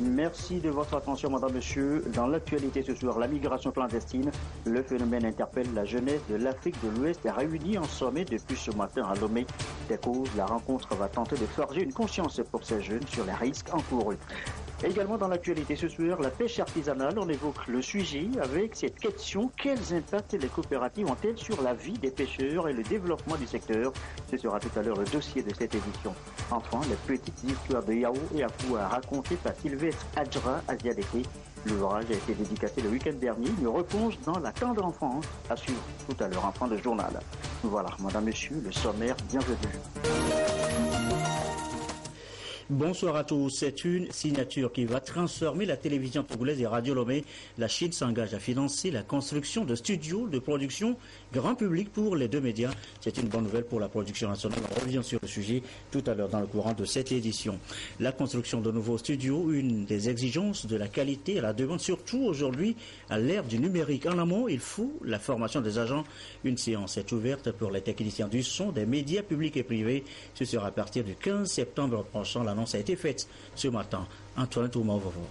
Merci de votre attention, madame, monsieur. Dans l'actualité ce soir, la migration clandestine, le phénomène interpelle la jeunesse de l'Afrique de l'Ouest réunie en sommet depuis ce matin à Lomé. Des causes, la rencontre va tenter de forger une conscience pour ces jeunes sur les risques encourus. Également dans l'actualité ce soir, la pêche artisanale, on évoque le sujet avec cette question: quels impacts les coopératives ont-elles sur la vie des pêcheurs et le développement du secteur? Ce sera tout à l'heure le dossier de cette édition. Enfin, les petites histoires de Yao et Apoua racontées par Sylvestre Adjra Asiadeke. L'ouvrage a été dédicacé le week-end dernier, une replonge dans la tendre enfance, à suivre tout à l'heure en fin de journal. Voilà, madame, monsieur, le sommaire, bienvenue. Bonsoir à tous. C'est une signature qui va transformer la télévision togolaise et Radio Lomé. La Chine s'engage à financer la construction de studios de production grand public pour les deux médias. C'est une bonne nouvelle pour la production nationale. On revient sur le sujet tout à l'heure dans le courant de cette édition. La construction de nouveaux studios, une des exigences de la qualité à la demande, surtout aujourd'hui à l'ère du numérique. En amont, il faut la formation des agents. Une séance est ouverte pour les techniciens du son des médias publics et privés. Ce sera à partir du 15 septembre prochain. L'annonce a été faite ce matin. Antoine Toumaovovo.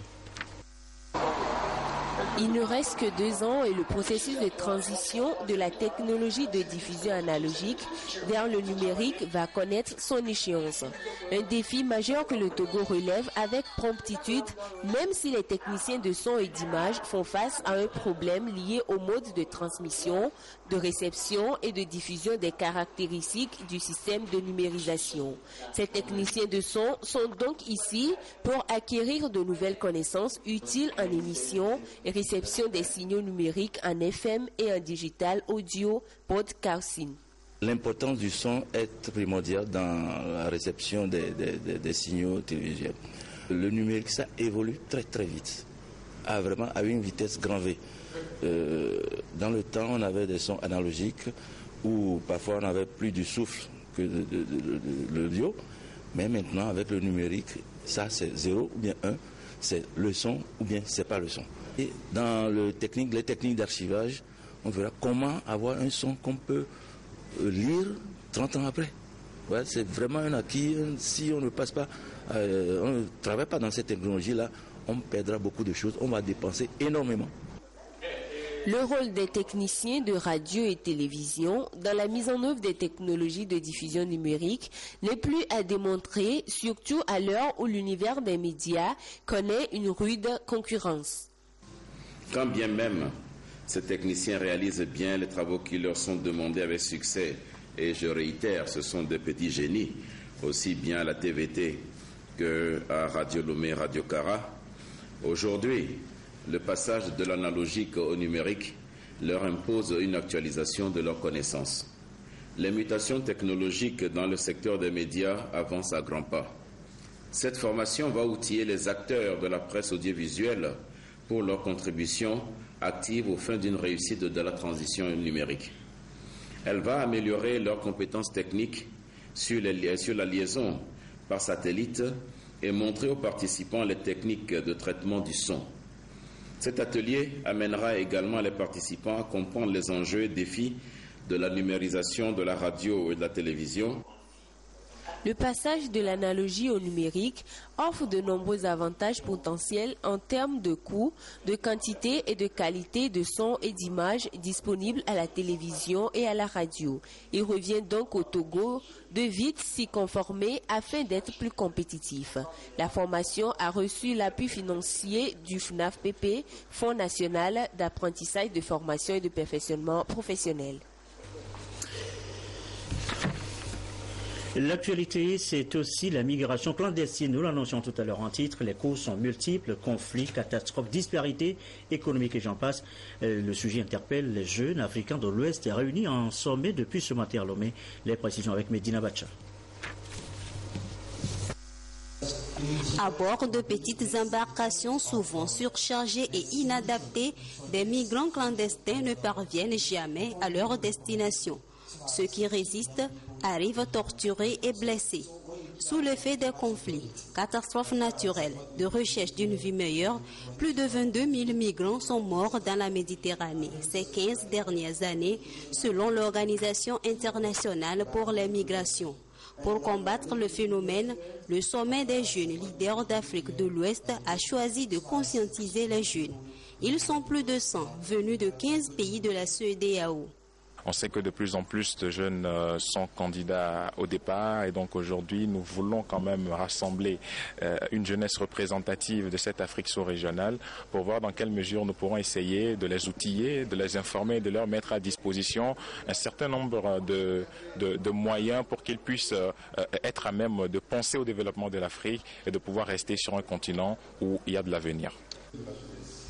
Il ne reste que 2 ans et le processus de transition de la technologie de diffusion analogique vers le numérique va connaître son échéance. Un défi majeur que le Togo relève avec promptitude, même si les techniciens de son et d'image font face à un problème lié au mode de transmission, de réception et de diffusion des caractéristiques du système de numérisation. Ces techniciens de son sont donc ici pour acquérir de nouvelles connaissances utiles en émission et réception des signaux numériques en FM et en digital audio podcasting. L'importance du son est primordiale dans la réception des signaux télévisuels. Le numérique, ça évolue très très vite, à une vitesse grand V. Dans le temps, on avait des sons analogiques où parfois on avait plus du souffle que de l'audio, mais maintenant avec le numérique, ça c'est 0 ou bien 1, c'est le son ou bien c'est pas le son. Et dans les techniques d'archivage, on verra comment avoir un son qu'on peut lire 30 ans après. Ouais, c'est vraiment un acquis. Si on ne passe pas, on ne travaille pas dans cette technologie-là, on perdra beaucoup de choses, on va dépenser énormément. Le rôle des techniciens de radio et télévision dans la mise en œuvre des technologies de diffusion numérique n'est plus à démontrer, surtout à l'heure où l'univers des médias connaît une rude concurrence. Quand bien même ces techniciens réalisent bien les travaux qui leur sont demandés avec succès, et je réitère, ce sont des petits génies, aussi bien à la TVT qu'à Radio Lomé, Radio Kara. Aujourd'hui, le passage de l'analogique au numérique leur impose une actualisation de leurs connaissances. Les mutations technologiques dans le secteur des médias avancent à grands pas. Cette formation va outiller les acteurs de la presse audiovisuelle pour leur contribution active aux fins d'une réussite de la transition numérique. Elle va améliorer leurs compétences techniques sur la liaison par satellite et montrer aux participants les techniques de traitement du son. Cet atelier amènera également les participants à comprendre les enjeux et défis de la numérisation de la radio et de la télévision. Le passage de l'analogie au numérique offre de nombreux avantages potentiels en termes de coût, de quantité et de qualité de son et d'image disponibles à la télévision et à la radio. Il revient donc au Togo de vite s'y conformer afin d'être plus compétitif. La formation a reçu l'appui financier du FNAF-PP, Fonds national d'apprentissage, de formation et de perfectionnement professionnel. L'actualité, c'est aussi la migration clandestine. Nous l'annoncions tout à l'heure en titre. Les causes sont multiples, conflits, catastrophes, disparités économiques et j'en passe. Le sujet interpelle les jeunes africains de l'Ouest réunis en sommet depuis ce matin à Lomé. Les précisions avec Medina Bacha. À bord de petites embarcations souvent surchargées et inadaptées, des migrants clandestins ne parviennent jamais à leur destination. Ceux qui résistent arrivent torturés et blessés. Sous l'effet des conflits, catastrophes naturelles, de recherche d'une vie meilleure, plus de 22 000 migrants sont morts dans la Méditerranée ces 15 dernières années, selon l'Organisation internationale pour les migrations. Pour combattre le phénomène, le sommet des jeunes leaders d'Afrique de l'Ouest a choisi de conscientiser les jeunes. Ils sont plus de 100, venus de 15 pays de la CEDEAO. On sait que de plus en plus de jeunes sont candidats au départ et donc aujourd'hui nous voulons quand même rassembler une jeunesse représentative de cette Afrique sous-régionale pour voir dans quelle mesure nous pourrons essayer de les outiller, de les informer, de leur mettre à disposition un certain nombre de moyens pour qu'ils puissent être à même de penser au développement de l'Afrique et de pouvoir rester sur un continent où il y a de l'avenir.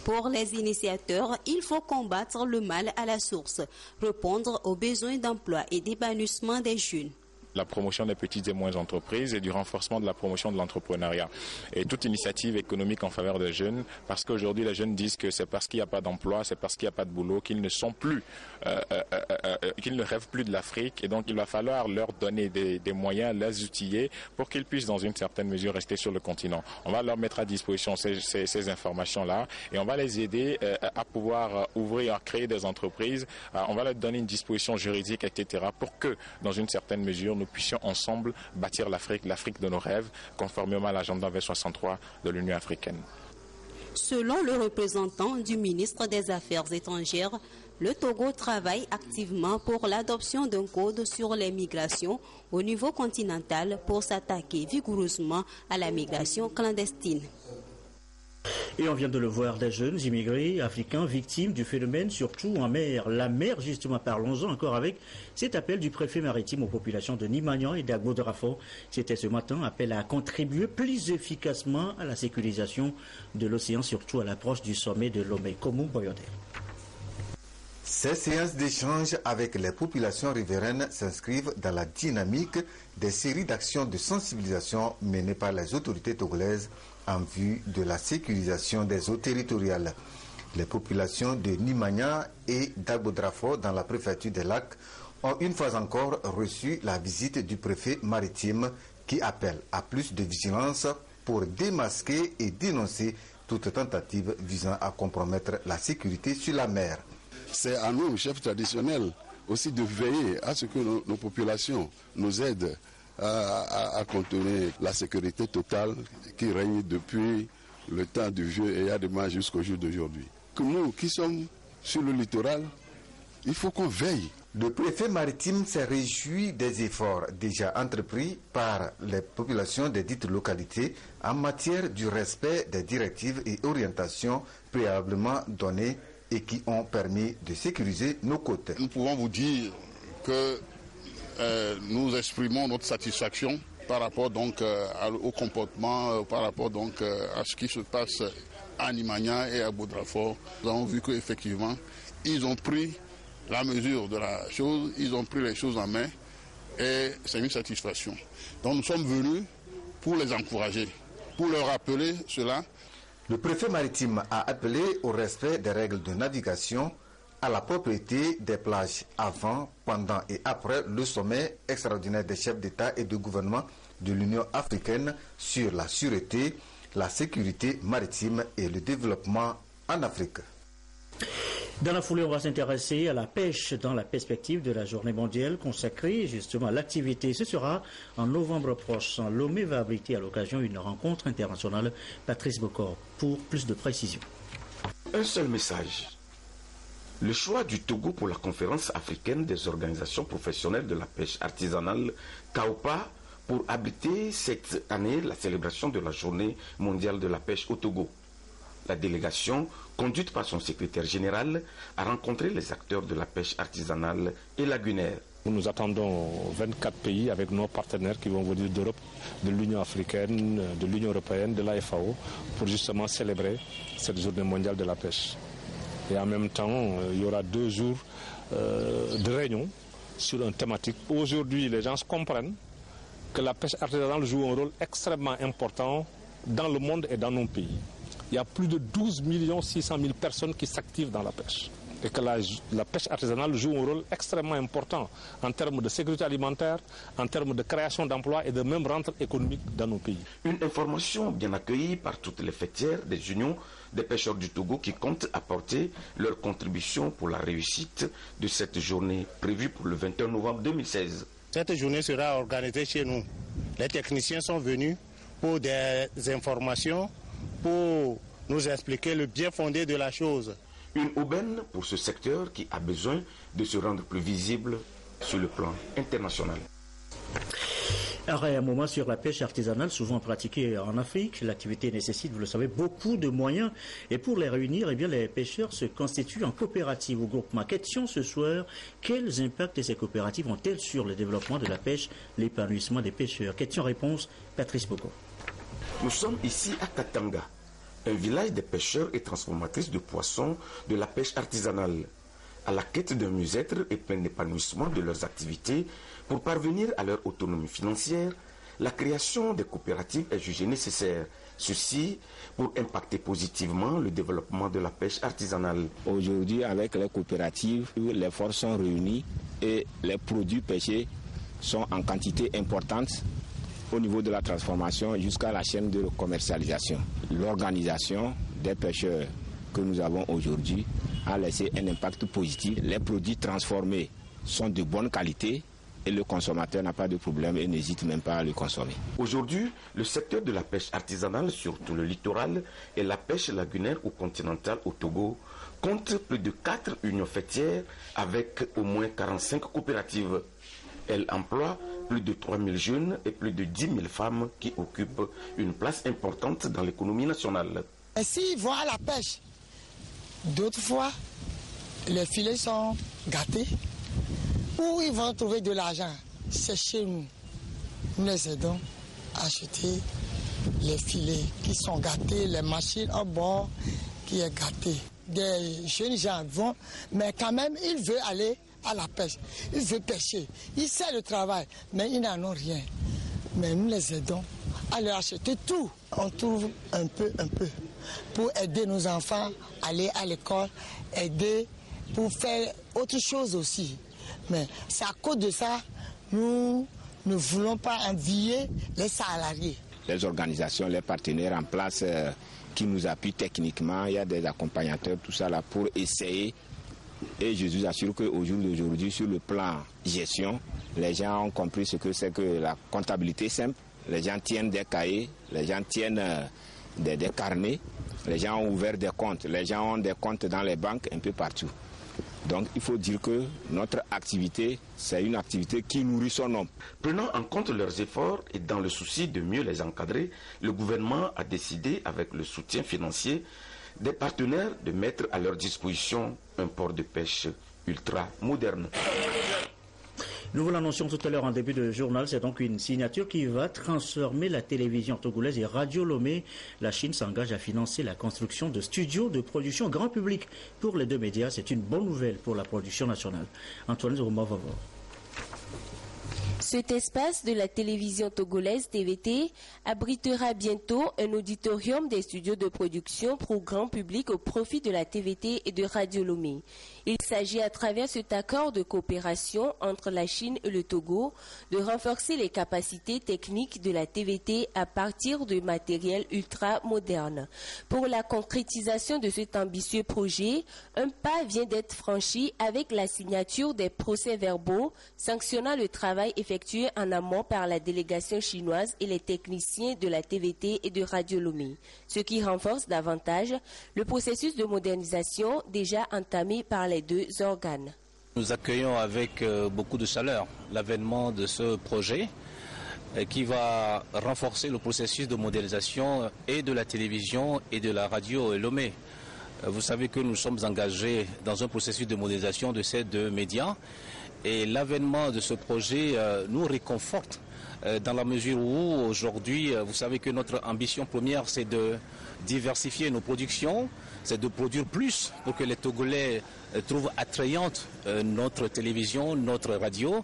Pour les initiateurs, il faut combattre le mal à la source, répondre aux besoins d'emploi et d'épanouissement des jeunes. La promotion des petites et moyennes entreprises et du renforcement de la promotion de l'entrepreneuriat. Et toute initiative économique en faveur des jeunes, parce qu'aujourd'hui les jeunes disent que c'est parce qu'il n'y a pas d'emploi, c'est parce qu'il n'y a pas de boulot, qu'ils ne sont plus, qu'ils ne rêvent plus de l'Afrique. Et donc il va falloir leur donner des moyens, les outiller pour qu'ils puissent dans une certaine mesure rester sur le continent. On va leur mettre à disposition ces informations-là et on va les aider à pouvoir ouvrir, à créer des entreprises. On va leur donner une disposition juridique, etc. pour que dans une certaine mesure nous puissions ensemble bâtir l'Afrique de nos rêves, conformément à l'agenda 2063 de l'Union africaine. Selon le représentant du ministre des Affaires étrangères, le Togo travaille activement pour l'adoption d'un code sur les migrations au niveau continental pour s'attaquer vigoureusement à la migration clandestine. Et on vient de le voir, des jeunes immigrés africains victimes du phénomène, surtout en mer. La mer, justement, parlons-en encore avec cet appel du préfet maritime aux populations de Nimagnan et d'Agbo-Drafo. C'était ce matin, appel à contribuer plus efficacement à la sécurisation de l'océan, surtout à l'approche du sommet de Lomé. Koumou Boyodé. Ces séances d'échange avec les populations riveraines s'inscrivent dans la dynamique des séries d'actions de sensibilisation menées par les autorités togolaises en vue de la sécurisation des eaux territoriales. Les populations de Nimagnan et d'Agbo-Drafo dans la préfecture des Lacs ont une fois encore reçu la visite du préfet maritime qui appelle à plus de vigilance pour démasquer et dénoncer toute tentative visant à compromettre la sécurité sur la mer. C'est à nous, chefs traditionnels, aussi de veiller à ce que nos populations nous aident à contenir la sécurité totale qui règne depuis le temps du vieux et Adema jusqu'au jour d'aujourd'hui. Que nous qui sommes sur le littoral, il faut qu'on veille. Le préfet maritime s'est réjoui des efforts déjà entrepris par les populations des dites localités en matière du respect des directives et orientations préalablement données et qui ont permis de sécuriser nos côtes. Nous pouvons vous dire que nous exprimons notre satisfaction par rapport donc au comportement, par rapport donc à ce qui se passe à Nimagnan et à Agbo-Drafo. Nous avons vu qu'effectivement, ils ont pris la mesure de la chose, ils ont pris les choses en main et c'est une satisfaction. Donc nous sommes venus pour les encourager, pour leur rappeler cela. Le préfet maritime a appelé au respect des règles de navigation, à la propriété des plages avant, pendant et après le sommet extraordinaire des chefs d'État et de gouvernement de l'Union africaine sur la sûreté, la sécurité maritime et le développement en Afrique. Dans la foulée, on va s'intéresser à la pêche dans la perspective de la journée mondiale consacrée justement à l'activité. Ce sera en novembre prochain. Lomé va abriter à l'occasion une rencontre internationale. Patrice Bocor pour plus de précisions. Un seul message. Le choix du Togo pour la conférence africaine des organisations professionnelles de la pêche artisanale, CAOPA, pour abriter cette année la célébration de la journée mondiale de la pêche au Togo. La délégation, conduite par son secrétaire général, a rencontré les acteurs de la pêche artisanale et lagunaire. Nous attendons 24 pays avec nos partenaires qui vont venir d'Europe, de l'Union africaine, de l'Union européenne, de la FAO, pour justement célébrer cette journée mondiale de la pêche. Et en même temps, il y aura 2 jours de réunion sur une thématique. Aujourd'hui, les gens comprennent que la pêche artisanale joue un rôle extrêmement important dans le monde et dans nos pays. Il y a plus de 12 600 000 personnes qui s'activent dans la pêche. Et que la pêche artisanale joue un rôle extrêmement important en termes de sécurité alimentaire, en termes de création d'emplois et de même rente économique dans nos pays. Une information bien accueillie par toutes les fêtières des unions des pêcheurs du Togo qui comptent apporter leur contribution pour la réussite de cette journée prévue pour le 21 novembre 2016. Cette journée sera organisée chez nous. Les techniciens sont venus pour des informations, pour nous expliquer le bien fondé de la chose. Une aubaine pour ce secteur qui a besoin de se rendre plus visible sur le plan international. Arrêt un moment sur la pêche artisanale, souvent pratiquée en Afrique. L'activité nécessite, vous le savez, beaucoup de moyens. Et pour les réunir, eh bien, les pêcheurs se constituent en coopérative ou groupement. Question ce soir, quels impacts ces coopératives ont-elles sur le développement de la pêche, l'épanouissement des pêcheurs? Question-réponse, Patrice Boko. Nous sommes ici à Katanga, un village des pêcheurs et transformatrices de poissons de la pêche artisanale, à la quête d'un mieux-être et plein épanouissement de leurs activités. Pour parvenir à leur autonomie financière, la création des coopératives est jugée nécessaire. Ceci pour impacter positivement le développement de la pêche artisanale. Aujourd'hui, avec les coopératives, les forces sont réunies et les produits pêchés sont en quantité importante au niveau de la transformation jusqu'à la chaîne de commercialisation. L'organisation des pêcheurs que nous avons aujourd'hui a laissé un impact positif. Les produits transformés sont de bonne qualité et le consommateur n'a pas de problème et n'hésite même pas à le consommer. Aujourd'hui, le secteur de la pêche artisanale, surtout le littoral, et la pêche lagunaire ou continentale au Togo compte plus de 4 unions fêtières avec au moins 45 coopératives. Elle emploie plus de 3000 jeunes et plus de 10 000 femmes qui occupent une place importante dans l'économie nationale. Et s'ils vont à la pêche, d'autres fois, les filets sont gâtés. Où ils vont trouver de l'argent? C'est chez nous. Nous les aidons à acheter les filets qui sont gâtés, les machines en bord qui est gâté. Des jeunes gens vont, mais quand même, ils veulent aller à la pêche. Ils veulent pêcher. Ils savent le travail, mais ils n'en ont rien. Mais nous les aidons à leur acheter tout. On trouve un peu, pour aider nos enfants à aller à l'école, aider pour faire autre chose aussi. Mais c'est à cause de ça, nous ne voulons pas envier les salariés. Les organisations, les partenaires en place qui nous appuient techniquement, il y a des accompagnateurs, tout ça là pour essayer. Et je vous assure qu'au jour d'aujourd'hui, sur le plan gestion, les gens ont compris ce que c'est que la comptabilité simple. Les gens tiennent des cahiers, les gens tiennent des carnets, les gens ont ouvert des comptes, les gens ont des comptes dans les banques un peu partout. Donc il faut dire que notre activité, c'est une activité qui nourrit son homme. Prenant en compte leurs efforts et dans le souci de mieux les encadrer, le gouvernement a décidé, avec le soutien financier des partenaires, de mettre à leur disposition un port de pêche ultra moderne. Nous vous l'annoncions tout à l'heure en début de journal, c'est donc une signature qui va transformer la télévision togolaise et Radio Lomé. La Chine s'engage à financer la construction de studios de production grand public pour les deux médias. C'est une bonne nouvelle pour la production nationale. Antoine Zoroma-Vavor. Cet espace de la télévision togolaise TVT abritera bientôt un auditorium des studios de production pour grand public au profit de la TVT et de Radio Lomé. Il s'agit à travers cet accord de coopération entre la Chine et le Togo de renforcer les capacités techniques de la TVT à partir de matériel ultra moderne. Pour la concrétisation de cet ambitieux projet, un pas vient d'être franchi avec la signature des procès-verbaux sanctionnant le travail effectué en amont par la délégation chinoise et les techniciens de la TVT et de Radio Lomé, ce qui renforce davantage le processus de modernisation déjà entamé par les deux organes. Nous accueillons avec beaucoup de chaleur l'avènement de ce projet qui va renforcer le processus de modernisation et de la télévision et de la radio Lomé. Vous savez que nous sommes engagés dans un processus de modernisation de ces deux médias et l'avènement de ce projet nous réconforte dans la mesure où aujourd'hui, vous savez que notre ambition première, c'est de diversifier nos productions, c'est de produire plus pour que les Togolais trouvent attrayante notre télévision, notre radio.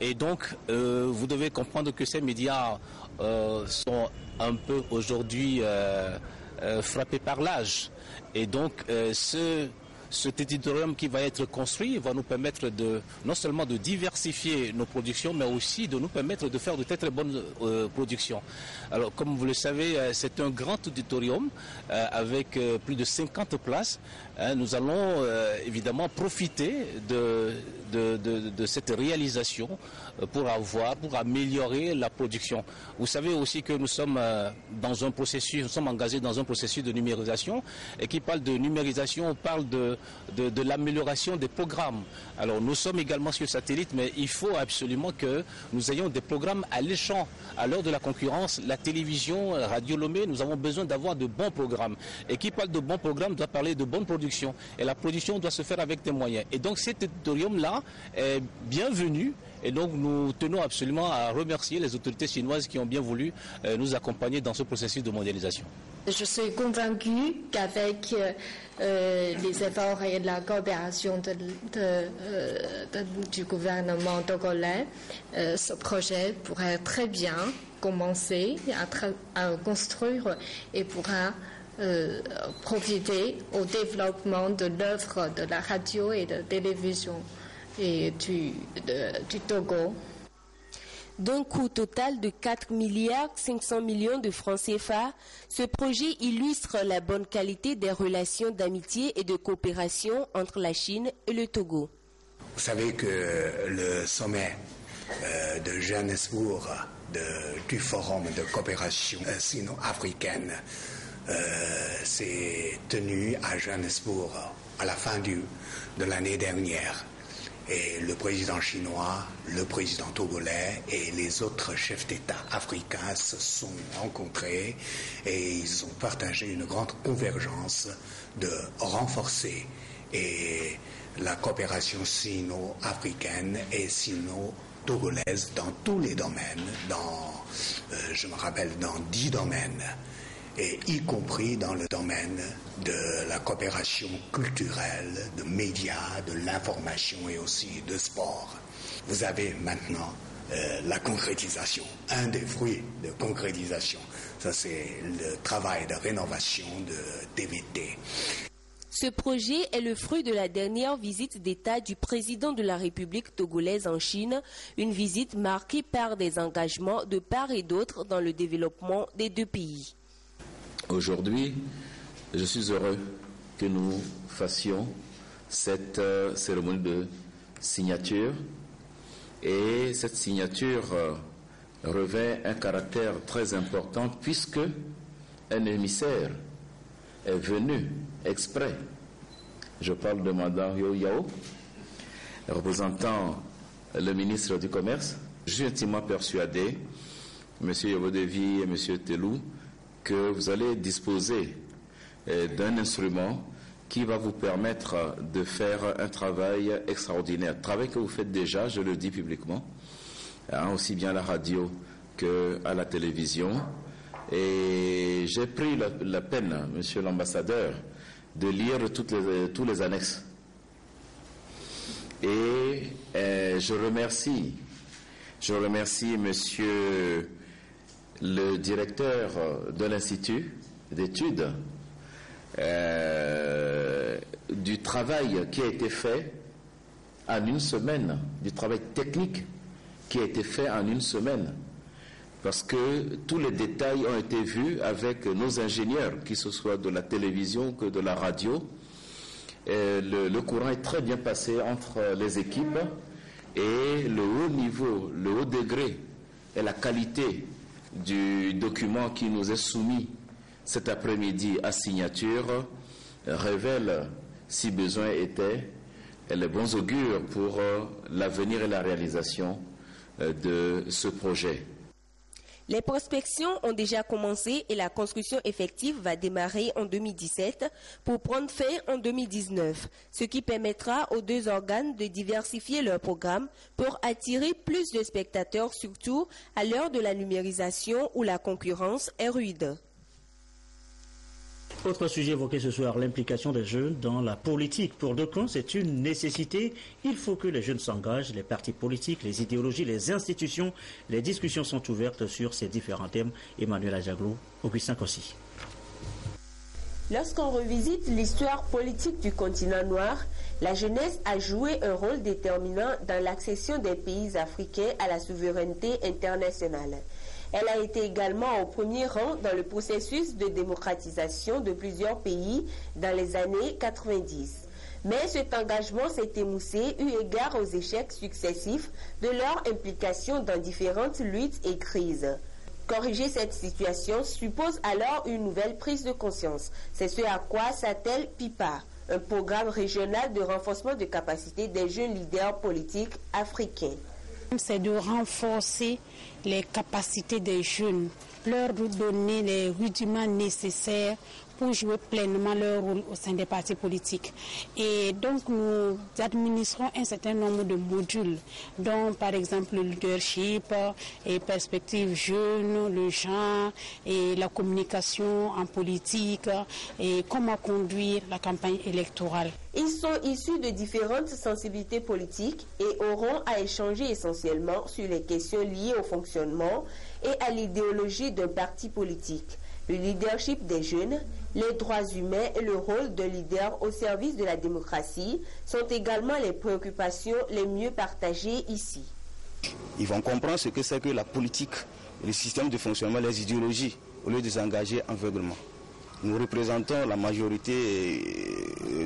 Et donc, vous devez comprendre que ces médias sont un peu aujourd'hui frappés par l'âge. Et donc, cet éditorium qui va être construit va nous permettre non seulement de diversifier nos productions, mais aussi de nous permettre de faire de très très bonnes productions. Alors, comme vous le savez, c'est un grand auditorium avec plus de 50 places. Nous allons évidemment profiter de cette réalisation pour améliorer la production. Vous savez aussi que nous sommes engagés dans un processus de numérisation, et qui parle de numérisation, on parle de l'amélioration des programmes. Alors nous sommes également sur satellite, mais il faut absolument que nous ayons des programmes alléchants. À l'heure de la concurrence, la télévision, la Radio Lomé, nous avons besoin d'avoir de bons programmes. Et qui parle de bons programmes doit parler de bonne production. Et la production doit se faire avec des moyens. Et donc cet auditorium-là est bienvenu. Et donc nous tenons absolument à remercier les autorités chinoises qui ont bien voulu nous accompagner dans ce processus de mondialisation. Je suis convaincue qu'avec les efforts et la coopération du gouvernement togolais, ce projet pourrait très bien commencer à construire et pourra profiter au développement de l'œuvre de la radio et de la télévision et du Togo. D'un coût total de 4,5 milliards de francs CFA, ce projet illustre la bonne qualité des relations d'amitié et de coopération entre la Chine et le Togo. Vous savez que le sommet de Johannesburg du Forum de coopération sino-africaine s'est tenu à Johannesburg à la fin de l'année dernière. Et le président chinois, le président togolais et les autres chefs d'État africains se sont rencontrés et ils ont partagé une grande convergence de renforcer la coopération sino-africaine et sino-togolaise dans tous les domaines, je me rappelle, dans 10 domaines, et y compris dans le domaine de la coopération culturelle, de médias, de l'information et aussi de sport. Vous avez maintenant la concrétisation, un des fruits de concrétisation. Ça, c'est le travail de rénovation de TVT. Ce projet est le fruit de la dernière visite d'État du président de la République togolaise en Chine, une visite marquée par des engagements de part et d'autre dans le développement des deux pays. Aujourd'hui, je suis heureux que nous fassions cette cérémonie de signature. Et cette signature revêt un caractère très important puisque un émissaire est venu exprès. Je parle de Mme Yo Yao, représentant le ministre du Commerce. Je suis intimement persuadé, M. Yobodevi et M. Telou, que vous allez disposer d'un instrument qui va vous permettre de faire un travail extraordinaire. Travail que vous faites déjà, je le dis publiquement, aussi bien à la radio qu'à la télévision. Et j'ai pris la peine, monsieur l'ambassadeur, de lire tous les annexes. Et je remercie monsieur le directeur de l'Institut d'études du travail qui a été fait en une semaine, du travail technique qui a été fait en une semaine, parce que tous les détails ont été vus avec nos ingénieurs, que ce soit de la télévision que de la radio. Le courant est très bien passé entre les équipes et le haut niveau, le haut degré et la qualité du document qui nous est soumis cet après-midi à signature révèle, si besoin était, les bons augures pour l'avenir et la réalisation de ce projet. Les prospections ont déjà commencé et la construction effective va démarrer en 2017 pour prendre fin en 2019, ce qui permettra aux deux organes de diversifier leur programme pour attirer plus de spectateurs, surtout à l'heure de la numérisation où la concurrence est rude. Autre sujet évoqué ce soir, l'implication des jeunes dans la politique. Pour d'aucuns, c'est une nécessité. Il faut que les jeunes s'engagent, les partis politiques, les idéologies, les institutions. Les discussions sont ouvertes sur ces différents thèmes. Emmanuel Adjaglo, Augustin Kossi. Lorsqu'on revisite l'histoire politique du continent noir, la jeunesse a joué un rôle déterminant dans l'accession des pays africains à la souveraineté internationale. Elle a été également au premier rang dans le processus de démocratisation de plusieurs pays dans les années 90. Mais cet engagement s'est émoussé eu égard aux échecs successifs de leur implication dans différentes luttes et crises. Corriger cette situation suppose alors une nouvelle prise de conscience. C'est ce à quoi s'attelle PIPA, un programme régional de renforcement de capacité des jeunes leaders politiques africains. C'est de renforcer les capacités des jeunes, leur donner les rudiments nécessaires pour jouer pleinement leur rôle au sein des partis politiques. Et donc nous administrons un certain nombre de modules, dont par exemple le leadership et perspectives jeunes, le genre et la communication en politique et comment conduire la campagne électorale. Ils sont issus de différentes sensibilités politiques et auront à échanger essentiellement sur les questions liées au fonctionnement et à l'idéologie d'un parti politique. Le leadership des jeunes, les droits humains et le rôle de leader au service de la démocratie sont également les préoccupations les mieux partagées ici. Ils vont comprendre ce que c'est que la politique, le système de fonctionnement, les idéologies, au lieu de s'engager aveuglement. Nous représentons la majorité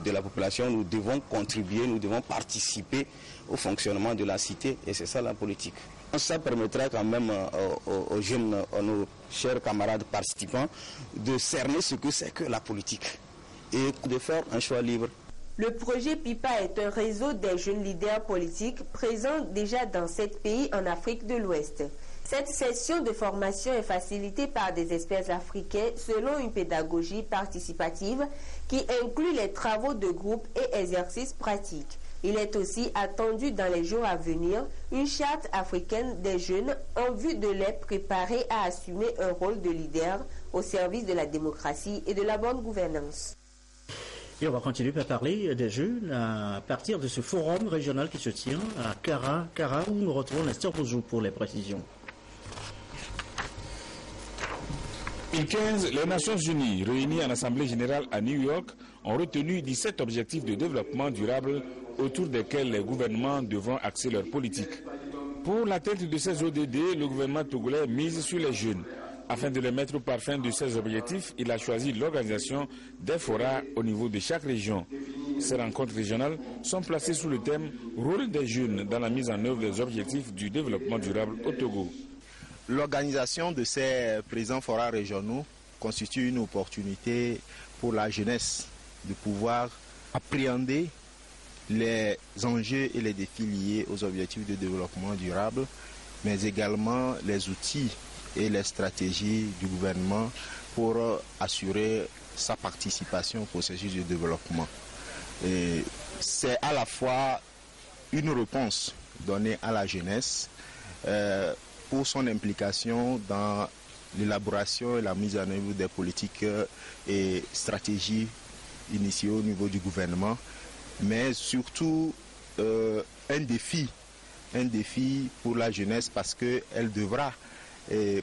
de la population, nous devons contribuer, nous devons participer au fonctionnement de la cité et c'est ça la politique. Ça permettra quand même aux jeunes, à nos chers camarades participants, de cerner ce que c'est que la politique et de faire un choix libre. Le projet PIPA est un réseau des jeunes leaders politiques présents déjà dans 7 pays en Afrique de l'Ouest. Cette session de formation est facilitée par des experts africains selon une pédagogie participative qui inclut les travaux de groupe et exercices pratiques. Il est aussi attendu dans les jours à venir une charte africaine des jeunes en vue de les préparer à assumer un rôle de leader au service de la démocratie et de la bonne gouvernance. Et on va continuer à parler des jeunes à partir de ce forum régional qui se tient à Kara, où nous retrouvons Nestor Bouzou pour les précisions. 2015, les Nations Unies, réunies en Assemblée générale à New York, ont retenu 17 objectifs de développement durable autour desquels les gouvernements devront axer leur politique. Pour l'atteinte de ces ODD, le gouvernement togolais mise sur les jeunes. Afin de les mettre au parfum de ces objectifs, il a choisi l'organisation des forats au niveau de chaque région. Ces rencontres régionales sont placées sous le thème « Rôle des jeunes dans la mise en œuvre des objectifs du développement durable au Togo ». L'organisation de ces présents forats régionaux constitue une opportunité pour la jeunesse de pouvoir appréhender les enjeux et les défis liés aux objectifs de développement durable, mais également les outils et les stratégies du gouvernement pour assurer sa participation au processus de développement. C'est à la fois une réponse donnée à la jeunesse pour son implication dans l'élaboration et la mise en œuvre des politiques et stratégies initiées au niveau du gouvernement, mais surtout un défi pour la jeunesse parce qu'elle devra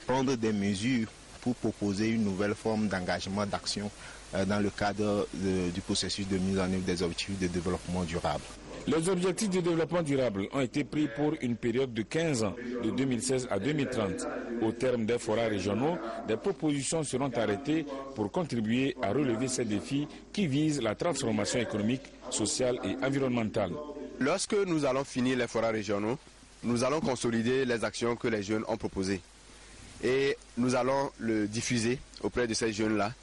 prendre des mesures pour proposer une nouvelle forme d'engagement, d'action dans le cadre du processus de mise en œuvre des objectifs de développement durable. Les objectifs de développement durable ont été pris pour une période de 15 ans, de 2016 à 2030. Au terme des forats régionaux, des propositions seront arrêtées pour contribuer à relever ces défis qui visent la transformation économique, sociale et environnementale. Lorsque nous allons finir les forats régionaux, nous allons consolider les actions que les jeunes ont proposées. Et nous allons le diffuser auprès de ces jeunes-là.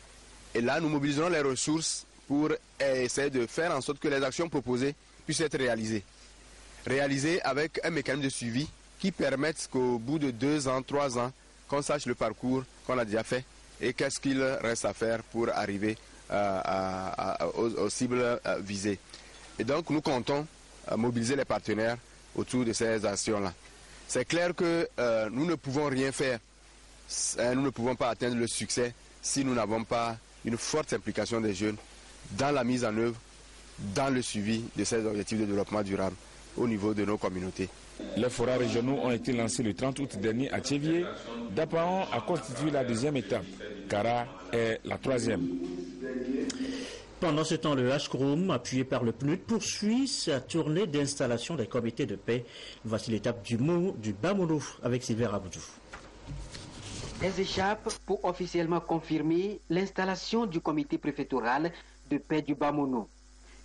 Et là, nous mobiliserons les ressources pour essayer de faire en sorte que les actions proposées puissent être réalisées. Réalisées avec un mécanisme de suivi qui permette qu'au bout de 2 ans, 3 ans, qu'on sache le parcours qu'on a déjà fait et qu'est-ce qu'il reste à faire pour arriver aux cibles visées. Et donc, nous comptons mobiliser les partenaires autour de ces actions-là. C'est clair que nous ne pouvons rien faire. Nous ne pouvons pas atteindre le succès si nous n'avons pas une forte implication des jeunes dans la mise en œuvre, dans le suivi de ces objectifs de développement durable au niveau de nos communautés. Les forats régionaux ont été lancés le 30 août dernier à Tchévié. Dapaon a constitué la 2e étape. Kara est la 3e. Pendant ce temps, le HCROUM, appuyé par le PNUD, poursuit sa tournée d'installation des comités de paix. Voici l'étape du Bamono avec Sylvain Aboudou. Des échappes pour officiellement confirmer l'installation du comité préfectoral de paix du Bamono.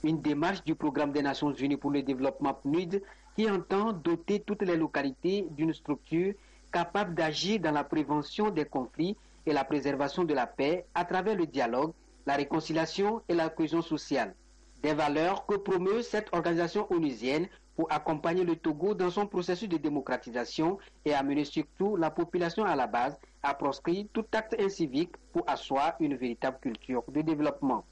Une démarche du Programme des Nations Unies pour le développement PNUD qui entend doter toutes les localités d'une structure capable d'agir dans la prévention des conflits et la préservation de la paix à travers le dialogue, la réconciliation et la cohésion sociale. Des valeurs que promeut cette organisation onusienne pour accompagner le Togo dans son processus de démocratisation et amener surtout la population à la base à proscrire tout acte incivique pour asseoir une véritable culture de développement.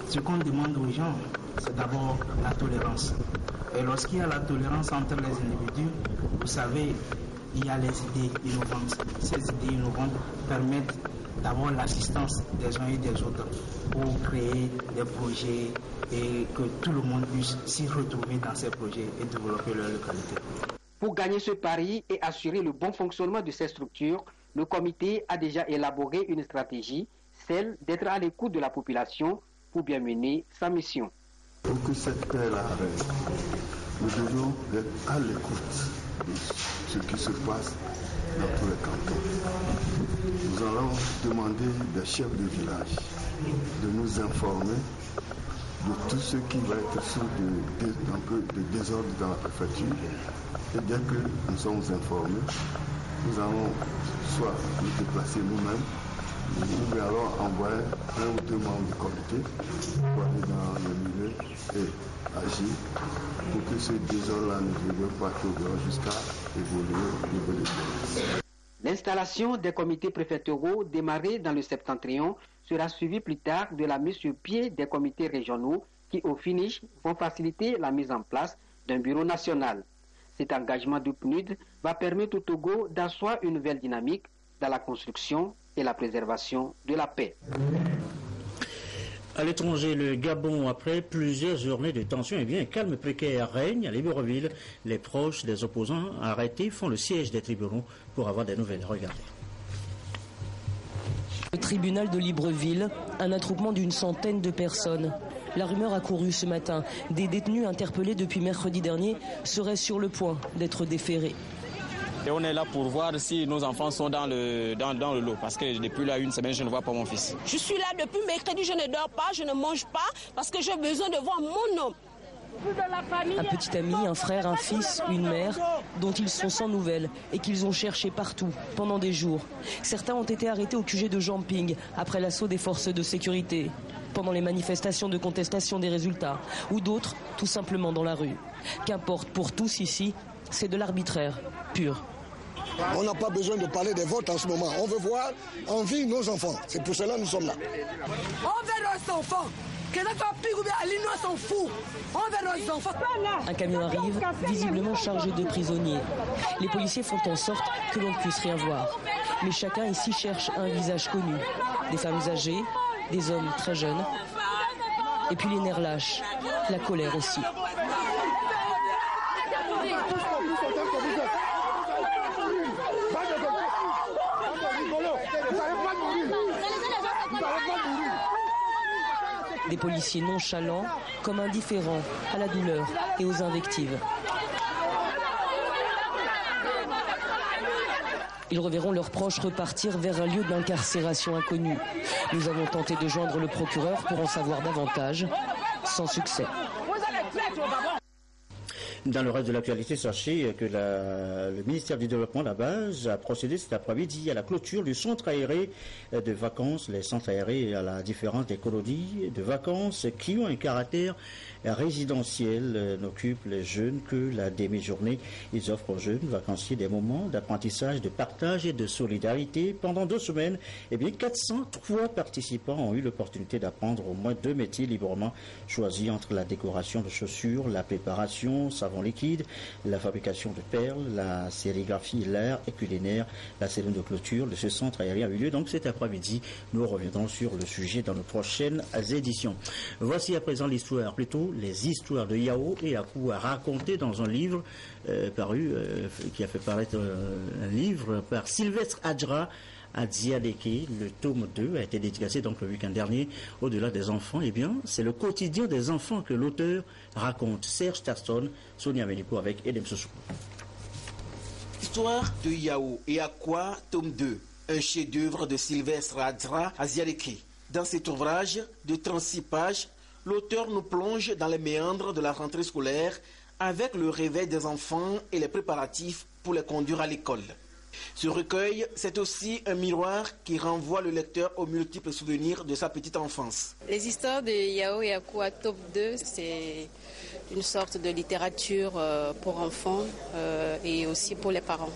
Ce qu'on demande aux gens, c'est d'abord la tolérance. Et lorsqu'il y a la tolérance entre les individus, vous savez, il y a les idées innovantes. Ces idées innovantes permettent d'avoir l'assistance des uns et des autres pour créer des projets et que tout le monde puisse s'y retrouver dans ces projets et développer leur localité. Pour gagner ce pari et assurer le bon fonctionnement de ces structures, le comité a déjà élaboré une stratégie, celle d'être à l'écoute de la population pour bien mener sa mission. Pour que cette paix-là reste, nous devons être à l'écoute de ce qui se passe dans tous les cantons. Nous allons demander des chefs de village de nous informer de tout ce qui va être source un peu de désordre dans la préfecture. Et dès que nous sommes informés, nous allons soit nous déplacer nous-mêmes, ou alors envoyer un ou deux membres du comité pour aller dans le milieu et agir pour que ce désordre-là ne devienne pas trop grand jusqu'à évoluer au niveau des violences. L'installation des comités préfectoraux démarrée dans le septentrion sera suivie plus tard de la mise sur pied des comités régionaux qui, au finish, vont faciliter la mise en place d'un bureau national. Cet engagement du PNUD va permettre au Togo d'asseoir une nouvelle dynamique dans la construction et la préservation de la paix. À l'étranger, le Gabon, après plusieurs journées de tension, un calme précaire règne à Libreville. Les proches des opposants arrêtés font le siège des tribunaux pour avoir des nouvelles. Regardez. Le tribunal de Libreville, un attroupement d'une centaine de personnes. La rumeur a couru ce matin. Des détenus interpellés depuis mercredi dernier seraient sur le point d'être déférés. Et on est là pour voir si nos enfants sont dans le lot. Parce que depuis là, une semaine, je ne vois pas mon fils. Je suis là depuis mercredi, je ne dors pas, je ne mange pas parce que j'ai besoin de voir mon homme. Un petit ami, un frère, un fils, une mère, dont ils sont sans nouvelles et qu'ils ont cherché partout pendant des jours. Certains ont été arrêtés au QG de Jamping après l'assaut des forces de sécurité, pendant les manifestations de contestation des résultats, ou d'autres tout simplement dans la rue. Qu'importe, pour tous ici, c'est de l'arbitraire pur. On n'a pas besoin de parler des votes en ce moment. On veut voir en vie nos enfants. C'est pour cela que nous sommes là. On veut nos enfants. On s'en fout. On veut nos enfants. Un camion arrive, visiblement chargé de prisonniers. Les policiers font en sorte que l'on ne puisse rien voir. Mais chacun ici cherche un visage connu. Des femmes âgées, des hommes très jeunes. Et puis les nerfs lâches, la colère aussi. Des policiers nonchalants, comme indifférents à la douleur et aux invectives. Ils reverront leurs proches repartir vers un lieu d'incarcération inconnu. Nous avons tenté de joindre le procureur pour en savoir davantage, sans succès. Dans le reste de l'actualité, sachez que le ministère du Développement, la base, a procédé cet après-midi à la clôture du centre aéré de vacances. Les centres aérés, à la différence des colonies de vacances qui ont un caractère résidentiel, n'occupent les jeunes que la demi-journée. Ils offrent aux jeunes vacanciers des moments d'apprentissage, de partage et de solidarité. Pendant 2 semaines, 403 participants ont eu l'opportunité d'apprendre au moins 2 métiers librement choisis entre la décoration de chaussures, la préparation, savon liquide, la fabrication de perles, la sérigraphie, l'art et culinaire. La cérémonie de clôture de ce centre aérien a eu lieu donc cet après-midi. Nous reviendrons sur le sujet dans nos prochaines éditions. Voici à présent l'histoire, plutôt les histoires de Yao et Akou à raconter dans un livre qui a fait paraître un livre par Sylvestre Adjra à Diadeke. Le tome 2 a été dédicacé donc le week-end dernier. Au-delà des enfants, c'est le quotidien des enfants que l'auteur raconte. Serge Taston, Sonia Menipo avec Edem Sossou. Histoire de Yao et Akwa, tome 2, un chef-d'œuvre de Sylvestre Adjra à Diadeke. Dans cet ouvrage de 36 pages, l'auteur nous plonge dans les méandres de la rentrée scolaire avec le réveil des enfants et les préparatifs pour les conduire à l'école. Ce recueil, c'est aussi un miroir qui renvoie le lecteur aux multiples souvenirs de sa petite enfance. Les histoires de Yao et Akua Top 2, c'est une sorte de littérature pour enfants et aussi pour les parents.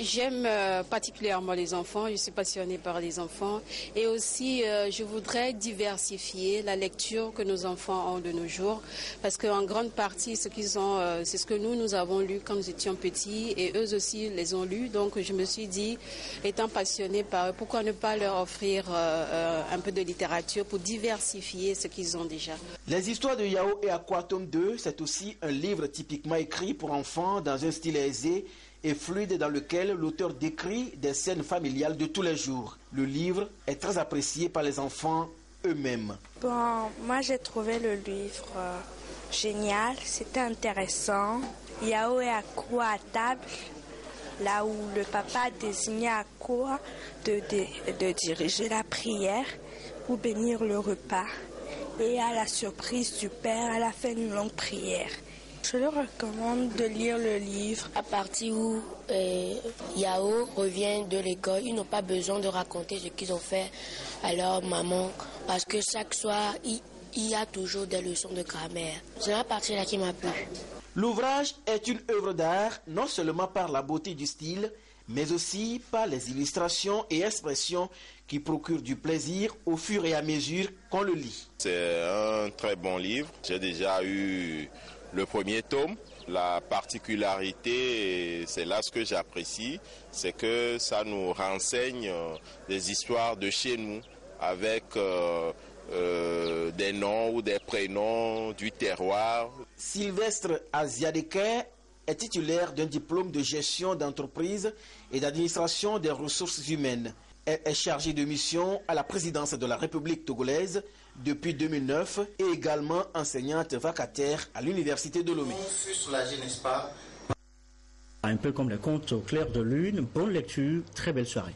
J'aime particulièrement les enfants, je suis passionnée par les enfants et aussi je voudrais diversifier la lecture que nos enfants ont de nos jours parce qu'en grande partie ce qu'ils ont, c'est ce que nous avons lu quand nous étions petits et eux aussi les ont lus. Donc je me suis dit, étant passionnée par eux, pourquoi ne pas leur offrir un peu de littérature pour diversifier ce qu'ils ont déjà. Les histoires de Yao et Akua tome 2, c'est aussi un livre typiquement écrit pour enfants dans un style aisé et fluide dans lequel l'auteur décrit des scènes familiales de tous les jours. Le livre est très apprécié par les enfants eux-mêmes. Bon, moi j'ai trouvé le livre génial, c'était intéressant. Yao et Akua à table, là où le papa désignait Akua de diriger la prière pour bénir le repas. Et à la surprise du père, elle a fait une longue prière. Je leur recommande de lire le livre. À partir où Yao revient de l'école, ils n'ont pas besoin de raconter ce qu'ils ont fait à leur maman parce que chaque soir, il y a toujours des leçons de grammaire. C'est la partie là qui m'a plu. L'ouvrage est une œuvre d'art non seulement par la beauté du style, mais aussi par les illustrations et expressions qui procurent du plaisir au fur et à mesure qu'on le lit. C'est un très bon livre. J'ai déjà eu le premier tome. La particularité, c'est là ce que j'apprécie, c'est que ça nous renseigne des histoires de chez nous avec des noms ou des prénoms du terroir. Sylvestre Aziadeke est titulaire d'un diplôme de gestion d'entreprise et d'administration des ressources humaines. Elle est chargée de mission à la présidence de la République togolaise depuis 2009 et également enseignante vacataire à l'université de Lomé. Un peu comme les contes au clair de lune, bonne lecture, très belle soirée.